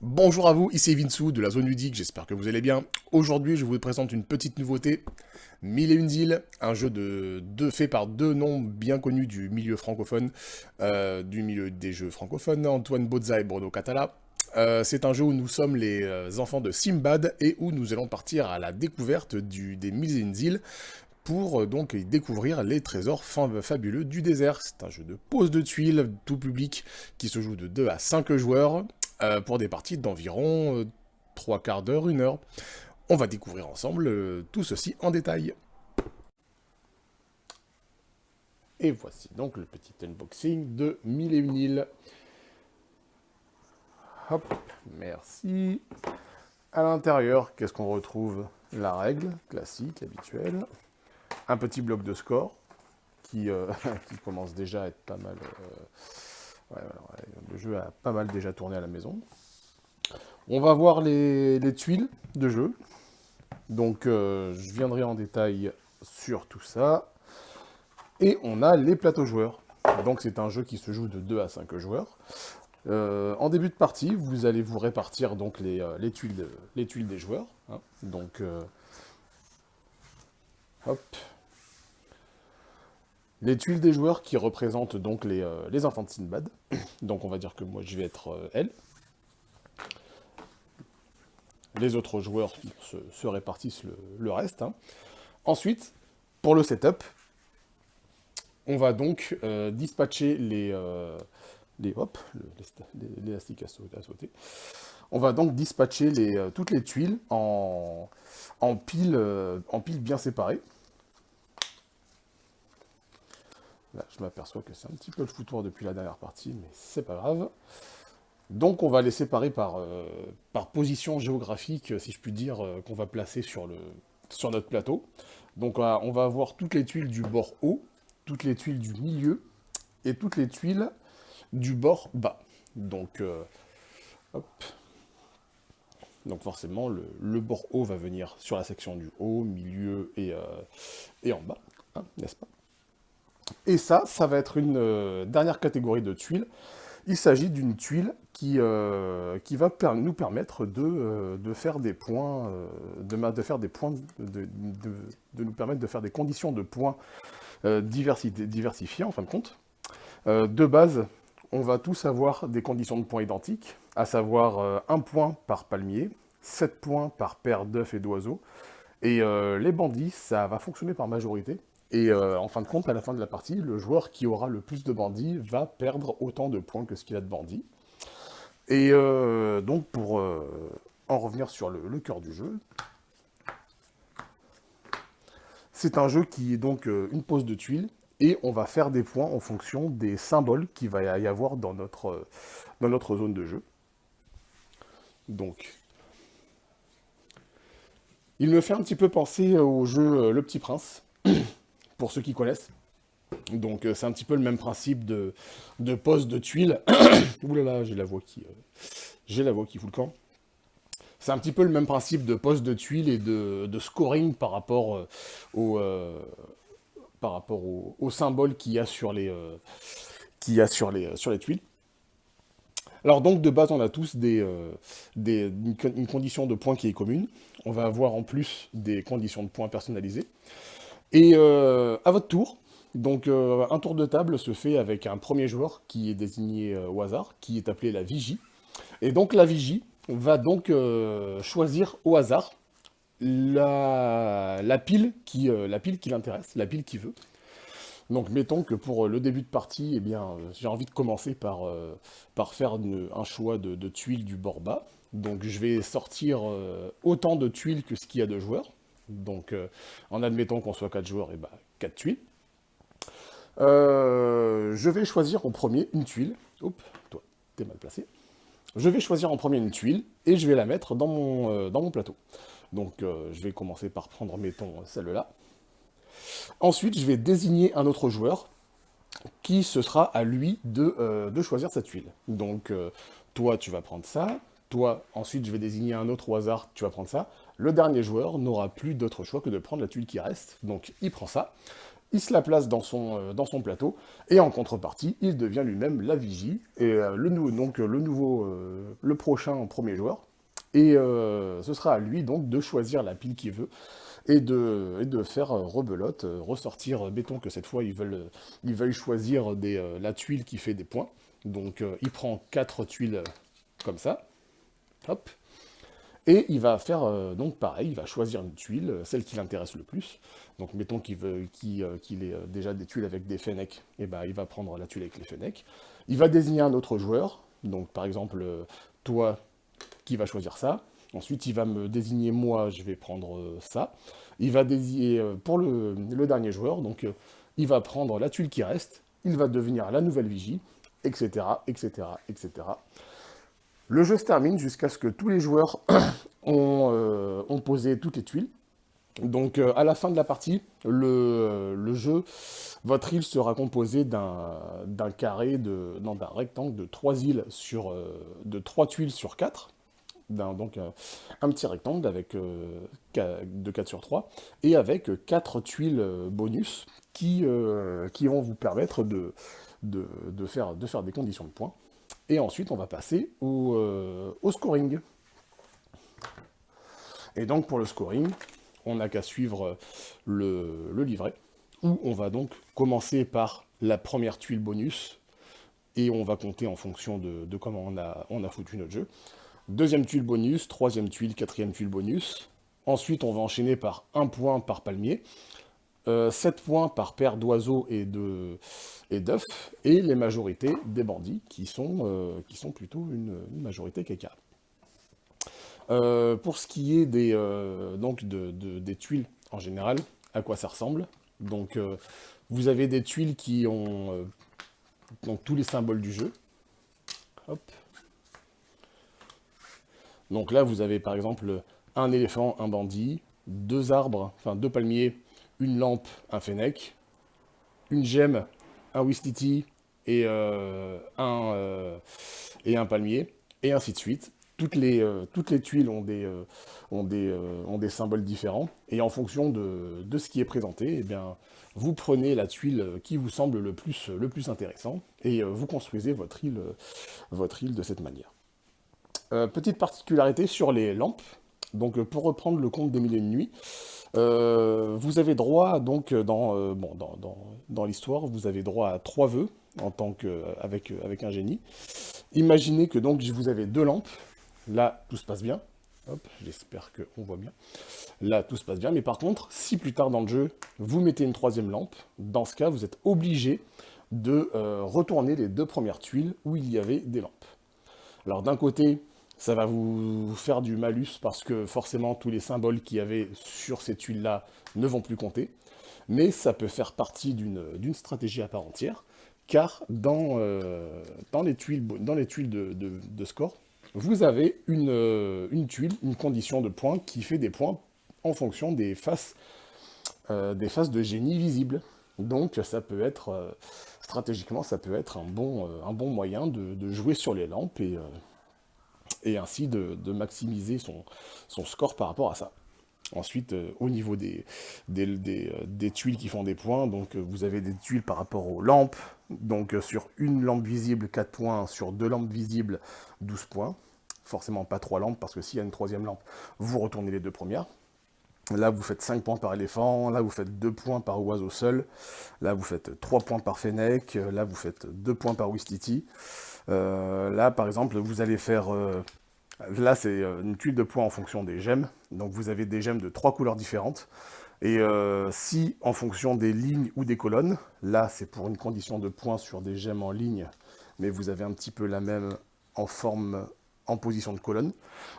Bonjour à vous, ici Vinsou de la zone ludique, j'espère que vous allez bien. Aujourd'hui, je vous présente une petite nouveauté, Mille et une îles, un jeu fait par deux noms bien connus du milieu francophone, du milieu des jeux francophones, Antoine Bozza et Bruno Catala. C'est un jeu où nous sommes les enfants de Simbad et où nous allons partir à la découverte des Mille et une îles pour donc y découvrir les trésors fabuleux du désert. C'est un jeu de pose de tuiles, tout public, qui se joue de 2 à 5 joueurs, pour des parties d'environ 3 quarts d'heure, 1 heure. On va découvrir ensemble tout ceci en détail. Et voici donc le petit unboxing de Mille et une îles. Hop, merci. À l'intérieur, qu'est-ce qu'on retrouve? La règle classique, habituelle. Un petit bloc de score qui, qui commence déjà à être pas mal. Le jeu a pas mal déjà tourné à la maison. On va voir les tuiles de jeu. Donc je viendrai en détail sur tout ça. Et on a les plateaux joueurs. Donc c'est un jeu qui se joue de 2 à 5 joueurs. En début de partie, vous allez vous répartir donc les tuiles des joueurs. Hein. Donc hop. Les tuiles des joueurs qui représentent donc les enfants de Sinbad. Donc on va dire que moi je vais être elle. Les autres joueurs se répartissent le reste. Hein. Ensuite, pour le setup, on va donc dispatcher l'élastique à sauter. On va donc dispatcher toutes les tuiles en piles bien séparées. Là, je m'aperçois que c'est un petit peu le foutoir depuis la dernière partie, mais c'est pas grave. Donc on va les séparer par position géographique, si je puis dire, qu'on va placer sur notre plateau. Donc on va avoir toutes les tuiles du bord haut, toutes les tuiles du milieu, et toutes les tuiles du bord bas. Donc, hop. Donc forcément, le bord haut va venir sur la section du haut, milieu et en bas, hein, n'est-ce pas? Et ça va être une dernière catégorie de tuiles. Il s'agit d'une tuile qui va nous permettre de faire des points, de nous permettre de faire des conditions de points diversifiées en fin de compte. De base, on va tous avoir des conditions de points identiques, à savoir 1 point par palmier, 7 points par paire d'œufs et d'oiseaux. Et les bandits, ça va fonctionner par majorité. Et en fin de compte, à la fin de la partie, le joueur qui aura le plus de bandits va perdre autant de points que ce qu'il a de bandits. Et donc, pour en revenir sur le cœur du jeu, c'est un jeu qui est donc une pose de tuiles, et on va faire des points en fonction des symboles qu'il va y avoir dans notre zone de jeu. Donc, il me fait un petit peu penser au jeu Le Petit Prince, pour ceux qui connaissent. Donc c'est un petit peu le même principe de pose de tuiles. Ouh là là, j'ai la voix qui fout le camp. C'est un petit peu le même principe de pose de tuiles et de scoring par rapport au symbole qu'il y a sur les tuiles. Alors donc de base on a tous une condition de points qui est commune. On va avoir en plus des conditions de points personnalisées. Et à votre tour, donc un tour de table se fait avec un premier joueur qui est désigné au hasard, qui est appelé la vigie. Et donc la vigie va donc choisir au hasard la pile qui l'intéresse, la pile qu'il veut. Donc mettons que pour le début de partie, eh bien, j'ai envie de commencer par faire un choix de tuiles du bord bas. Donc je vais sortir autant de tuiles que ce qu'il y a de joueurs. Donc en admettant qu'on soit 4 joueurs, et bah 4 tuiles. Je vais choisir en premier une tuile. Oups, toi, t'es mal placé. Je vais choisir en premier une tuile et je vais la mettre dans mon plateau. Donc je vais commencer par prendre, mettons, celle-là. Ensuite, je vais désigner un autre joueur qui ce sera à lui de choisir sa tuile. Donc toi, tu vas prendre ça. Toi, ensuite, je vais désigner un autre au hasard, tu vas prendre ça. Le dernier joueur n'aura plus d'autre choix que de prendre la tuile qui reste. Donc il prend ça. il se la place dans son plateau, et en contrepartie, il devient lui-même la vigie, et le prochain premier joueur, et ce sera à lui donc de choisir la pile qu'il veut, et de faire rebelote, ressortir, mettons que cette fois ils veulent choisir la tuile qui fait des points, donc il prend 4 tuiles comme ça, hop, et il va faire donc pareil, il va choisir une tuile, celle qui l'intéresse le plus. Donc mettons qu'il ait déjà des tuiles avec des fennecs, et ben il va prendre la tuile avec les fennecs. Il va désigner un autre joueur, donc par exemple toi qui va choisir ça. Ensuite il va me désigner moi, je vais prendre ça. Il va désigner pour le dernier joueur, donc il va prendre la tuile qui reste, il va devenir la nouvelle vigie, etc., etc., etc. Le jeu se termine jusqu'à ce que tous les joueurs ont posé toutes les tuiles. Donc à la fin de la partie, le jeu, votre île sera composée d'un carré, non, d'un rectangle de 3 îles de 3 tuiles sur 4. Donc un petit rectangle de 4 sur 3, et avec 4 tuiles bonus qui vont vous permettre de faire des conditions de points. Et ensuite, on va passer au scoring. Et donc, pour le scoring, on n'a qu'à suivre le livret, où on va donc commencer par la première tuile bonus, et on va compter en fonction de comment on a foutu notre jeu. Deuxième tuile bonus, troisième tuile, quatrième tuile bonus. Ensuite, on va enchaîner par 1 point par palmier, 7 points par paire d'oiseaux et d'œufs, et les majorités des bandits, qui sont plutôt une majorité caca. Pour ce qui est des tuiles en général, à quoi ça ressemble. Donc, vous avez des tuiles qui ont donc, tous les symboles du jeu. Hop. Donc là, vous avez par exemple un éléphant, un bandit, 2 arbres, enfin 2 palmiers, une lampe, un fennec, une gemme, un Wistiti et un palmier, et ainsi de suite. Toutes les tuiles ont des symboles différents, et en fonction de ce qui est présenté, eh bien, vous prenez la tuile qui vous semble le plus intéressant, et vous construisez votre île de cette manière. Petite particularité sur les lampes, donc pour reprendre le conte des mille et une nuits, vous avez droit, donc, dans l'histoire, vous avez droit à 3 vœux avec un génie. Imaginez que donc vous avez 2 lampes. Là, tout se passe bien. Hop, j'espère qu'on voit bien. Là, tout se passe bien. Mais par contre, si plus tard dans le jeu, vous mettez une 3e lampe, dans ce cas, vous êtes obligé de retourner les 2 premières tuiles où il y avait des lampes. Alors d'un côté, ça va vous faire du malus parce que forcément tous les symboles qu'il y avait sur ces tuiles-là ne vont plus compter, mais ça peut faire partie d'une stratégie à part entière, car dans les tuiles de score, vous avez une tuile, une condition de points qui fait des points en fonction des faces de génie visibles. Donc ça peut être, stratégiquement, ça peut être un bon moyen de jouer sur les lampes et ainsi de maximiser son score par rapport à ça. Ensuite, au niveau des tuiles qui font des points, donc vous avez des tuiles par rapport aux lampes, donc sur une lampe visible, 4 points, sur 2 lampes visibles, 12 points. Forcément pas 3 lampes, parce que s'il y a une 3e lampe, vous retournez les 2 premières. Là, vous faites 5 points par éléphant, là, vous faites 2 points par oiseau seul, là, vous faites 3 points par fennec, là, vous faites 2 points par Wistiti. Là, par exemple, vous allez faire... là, c'est une tuile de points en fonction des gemmes. Donc, vous avez des gemmes de 3 couleurs différentes. Et si, en fonction des lignes ou des colonnes, là, c'est pour une condition de points sur des gemmes en ligne, mais vous avez un petit peu la même en forme, en position de colonne.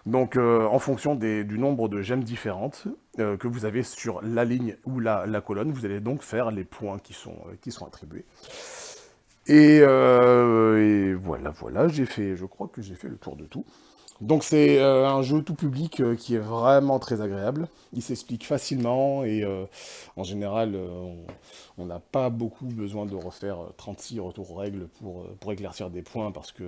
Donc, en fonction du nombre de gemmes différentes que vous avez sur la ligne ou la colonne, vous allez donc faire les points qui sont attribués. Et voilà, je crois que j'ai fait le tour de tout. Donc c'est un jeu tout public qui est vraiment très agréable. Il s'explique facilement et en général, on n'a pas beaucoup besoin de refaire 36 retours règles pour éclaircir des points parce que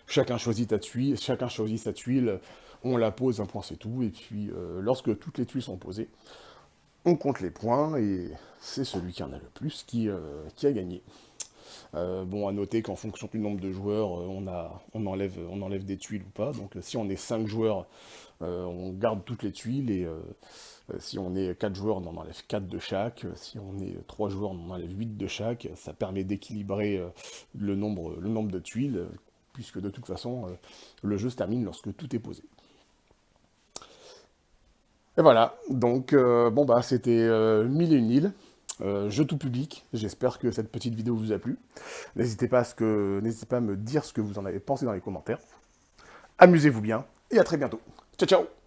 chacun choisit sa tuile, on la pose, un point c'est tout. Et puis lorsque toutes les tuiles sont posées, On compte les points, et c'est celui qui en a le plus qui a gagné. Bon, à noter qu'en fonction du nombre de joueurs, on enlève des tuiles ou pas. Donc si on est 5 joueurs, on garde toutes les tuiles, et si on est 4 joueurs, on en enlève 4 de chaque. Si on est 3 joueurs, on en enlève 8 de chaque. Ça permet d'équilibrer le nombre de tuiles, puisque de toute façon, le jeu se termine lorsque tout est posé. Et voilà, donc bon bah c'était 1001 îles, jeu tout public. J'espère que cette petite vidéo vous a plu. N'hésitez pas à me dire ce que vous en avez pensé dans les commentaires. Amusez-vous bien, et à très bientôt. Ciao ciao.